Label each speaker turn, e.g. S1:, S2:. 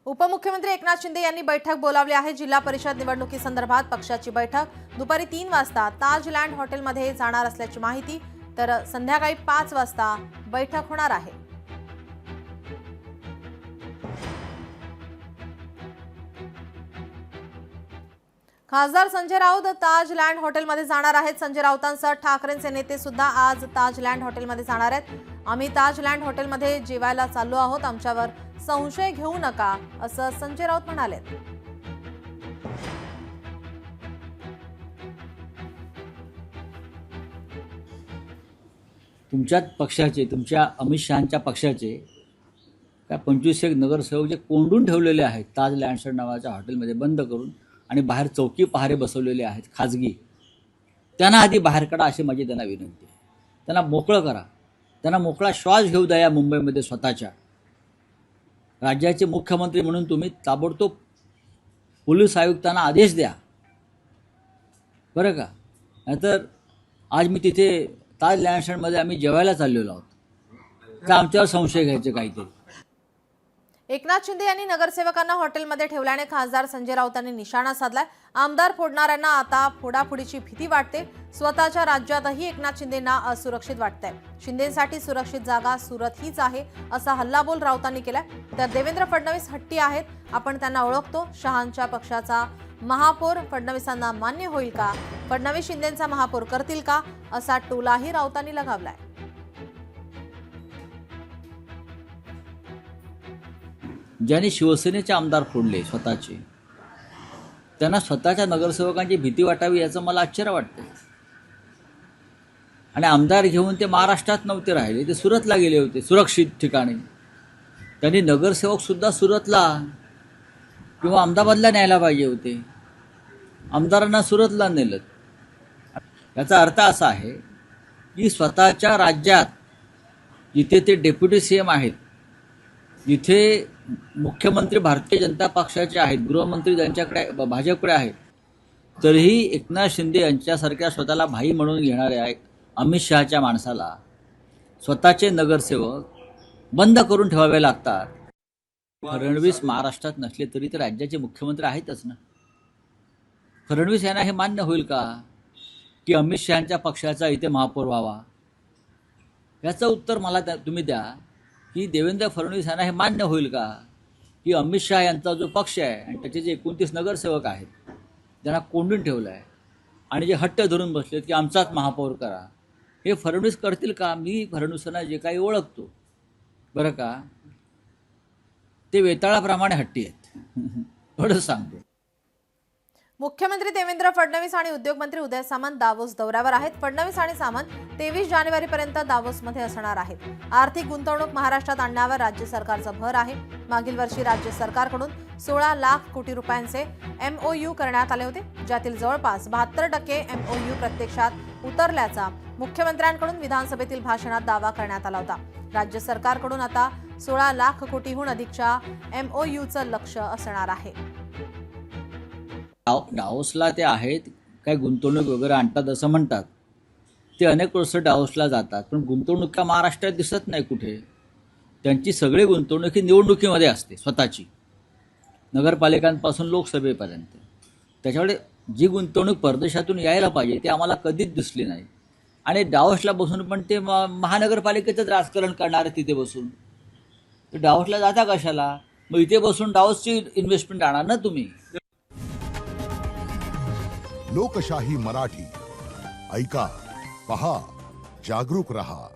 S1: उपमुख्यमंत्री एकनाथ शिंदे यांनी बैठक बोलावली आहे। जिल्हा परिषद निवडणुकीसंदर्भात पक्षाची बैठक दुपारी 3 वाजता ताजलँड हॉटेलमध्ये जाणार असल्याची माहिती, तर संध्याकाळी 5 वाजता बैठक होणार आहे। खासदार संजय राऊत ताजलँड हॉटेलमध्ये जाणार आहेत। संजय राऊतांसह ठाकरेंचे नेते सुद्धा आज ताजलँड हॉटेलमध्ये जाणार आहेत। आम्ही ताजलँड हॉटेलमध्ये जेवायला चाललो आहोत, आमच्यावर संशय घेऊ नका, असं संजय राऊत म्हणाले।
S2: तुमच्याच पक्षाचे, तुमच्या अमित शहांच्या पक्षाचे काय 25 एक नगरसेवक जे कोंडून ठेवलेले आहेत ताजलँड नावाच्या हॉटेलमध्ये बंद करून, आणि बाहेर चौकी पहारे बसवलेले आहेत खाजगी, त्यांना आधी बाहेर काढा अशी माझी त्यांना विनंती आहे। त्यांना मोकळं करा, त्यांना मोकळा श्वास घेऊ द्या। या मुंबईमध्ये स्वतःच्या राज्याचे मुख्यमंत्री म्हणून तुम्ही ताबडतोब पोलीस आयुक्तांना आदेश द्या, बरं का? नाहीतर आज मी तिथे ताजलँडमध्ये आम्ही जेवायला चाललेलो आहोत, तर आमच्यावर संशय घ्यायचे काहीतरी।
S1: एकनाथ शिंदे यांनी नगरसेवकांना हॉटेलमध्ये ठेवल्याने खासदार संजय राऊतांनी निशाणा साधलाय। आमदार फोडणाऱ्यांना आता फोडाफोडीची भीती वाटते। स्वतःच्या राज्यातही एकनाथ शिंदेंना असुरक्षित वाटतंय। शिंदेसाठी सुरक्षित जागा सुरत हीच आहे, असा हल्लाबोल राऊतांनी केलाय। तर देवेंद्र फडणवीस हट्टी आहेत, आपण त्यांना ओळखतो। शहांच्या पक्षाचा महापौर फडणवीसांना मान्य होईल का? फडणवीस शिंदेंचा महापौर करतील का? असा टोलाही राऊतांनी लगावलाय।
S2: ज्यांनी शिवसेनेचे आमदार फोडले स्वतःचे, त्यांना स्वतःच्या नगरसेवकांची भीती वाटावी याचं मला आश्चर्य वाटतं। आणि आमदार घेऊन ते महाराष्ट्रात नव्हते राहिले, ते सुरतला गेले होते, सुरक्षित ठिकाणी। त्यांनी नगरसेवकसुद्धा सुरतला किंवा अहमदाबादला न्यायला पाहिजे होते, आमदारांना सुरतला नेलं। याचा अर्थ असा आहे की स्वतःच्या राज्यात जिथे ते डेप्युटी सीएम आहेत, जिथे मुख्यमंत्री भारतीय जनता पक्षाचे आहेत, गृहमंत्री त्यांच्याकडे भाजपकडे आहेत, तरीही एकनाथ शिंदे यांच्यासारख्या स्वतःला भाई म्हणून घेणाऱ्या अमित शहाच्या माणसाला स्वतःचे नगरसेवक बंद करून ठेवावे लागतात। फडणवीस महाराष्ट्रात नसले तरी ते राज्याचे मुख्यमंत्री आहेतच ना। फडणवीस यांना हे मान्य होईल का की अमित शहांच्या पक्षाचा इथे महापौर व्हावा? याचं उत्तर मला तुम्ही द्या की देवेंद्र फडणवीस यांना हे मान्य होईल का की अमित शहा यांचा जो पक्ष आहे आणि त्याचे जे 29 नगरसेवक आहेत, ज्यांना कोंडून ठेवलं आहे आणि जे हट्ट धरून बसलेत की आमचाच महापौर करा, हे फडणवीस करतील का? मी फडणवीसांना जे काही ओळखतो, बरं का, ते वेताळाप्रमाणे हट्टी आहेत, एवढं सांगतो।
S1: मुख्यमंत्री देवेंद्र फडणवीस आणि उद्योगमंत्री उदय सामंत दावोस दौऱ्यावर आहेत। फडणवीस आणि सामंत 23 जानेवारीपर्यंत दावोसमध्ये असणार आहेत। आर्थिक गुंतवणूक महाराष्ट्रात आणण्यावर राज्य सरकारचा भर आहे। मागील वर्षी राज्य सरकारकडून 16 लाख कोटी रुपयांचे MOU करण्यात आले होते, ज्यातील जवळपास 72% MOU प्रत्यक्षात उतरल्याचा मुख्यमंत्र्यांकडून विधानसभेतील भाषणात दावा करण्यात आला होता। राज्य सरकारकडून आता 16 लाख कोटीहून अधिकच्या MOUचं लक्ष असणार आहे।
S2: डावोसला ते आहेत, काय गुंतवणूक वगैरे आणतात असं म्हणतात, ते अनेक वर्ष डावोसला जातात, पण गुंतवणूक का महाराष्ट्रात दिसत नाही कुठे। त्यांची सगळी गुंतवणूक ही निवडणुकीमध्ये असते, स्वतःची, नगरपालिकांपासून लोकसभेपर्यंत। त्याच्यामुळे जी गुंतवणूक परदेशातून यायला पाहिजे ते आम्हाला कधीच दिसली नाही। आणि डावोसला बसून पण ते महानगरपालिकेचंच राजकारण करणार तिथे बसून, तर डावोसला जाता कशाला? मग इथे बसून डावोसची इन्व्हेस्टमेंट आणा ना तुम्ही।
S3: लोकशाही मराठी ऐका, पहा, जागरूक रहा।